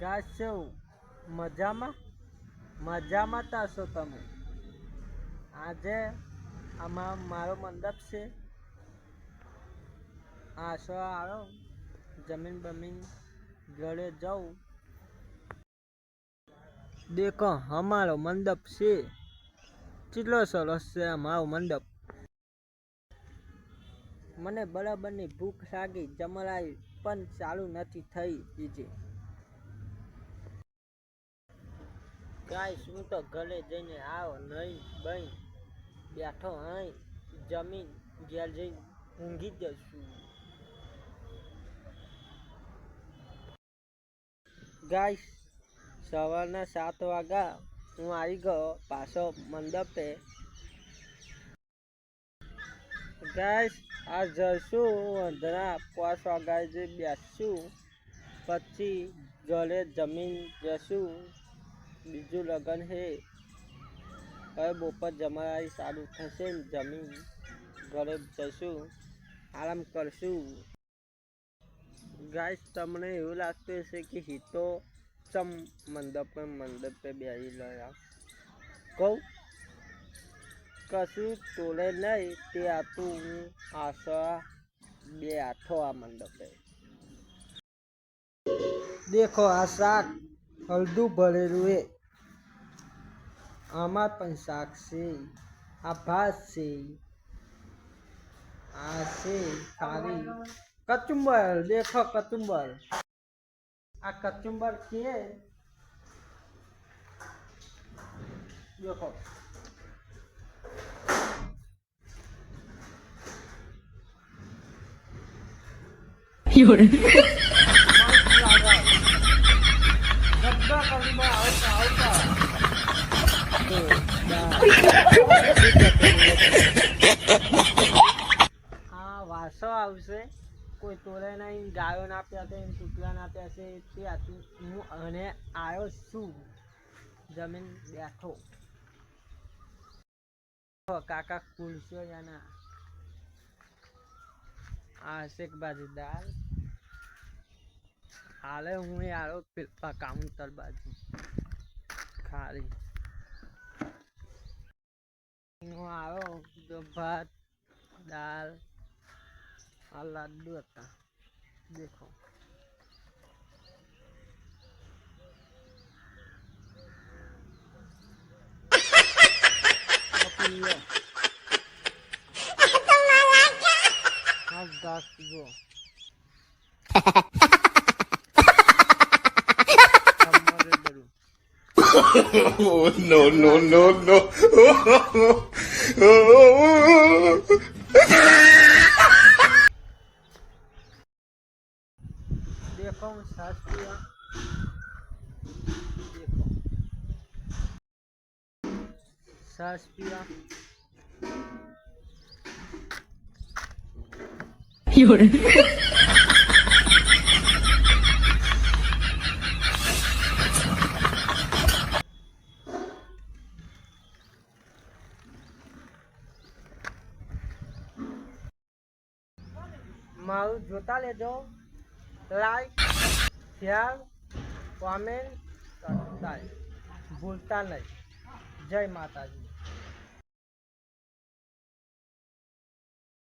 ગાશો મજામાં મજામાં તાશો તમે આજે આમાં મારો મંડપ છે આશો આવો જમીન બમીન ઘરે જાઉં દેખો અમારો મંડપ છે કેટલો સરસ છે અમારો મંડપ મને બરાબરની ભૂખ લાગી જમરાઈ પણ ચાલુ નથી થઈ બીજી ગાઈસ હું તો ઘરે જઈને આવો નહીં બઈ બેઠો અહીં જમીન ઘેર જઈને ઊંઘી જશું ગાઈસ સવારના 7 વાગ્યા હું આવી ગયો પાછો મંડપે ગાઈસ આ જશું અંધરા 5 વાગ્યા જે બેસશું પછી ઘરે જમીન જશું બીજું લગન હે હવે બપોર જમવાઈ સારું થશે ને જમીન ઘરે જશું આરામ કરશું ગાઈસ તમને એવું લાગતું હશે કે હિતો ચમ મંડપે બેસી રહ્યા કહું કશું તોલે નહીં તે આતું હું આશા બેઠો આ મંડપે દેખો આ શાક હળદું ભરેલું એ આમાં પણ શાક છે આ ભાત છે આ છે ખારી કચુંબર દેખો કચુંબર આ કચુંબર કે દેખો હા વાસો આવશે કોઈ તોલે નહીં ગાયો ના પ્યાસે કૂતરા ના પ્યાસે તે આતું હું અને આવ્યો છું જમીન બેઠો કાકા ખુલશો યાના આ શેક બાજુ દાલ હાલે હું આવ્યો પેલા કાઉન્ટર બાજુ ખાલી હું આવ્યો તો ભાત દાલ આ લાડુ હતા દેખો ઘાસ જો no, no, no, no. देखो सास पिया देखो सास पिया મારું જોતા લેજો લાઈક શેર કોમેન્ટ કરતા ભૂલતા નહીં જય માતાજી।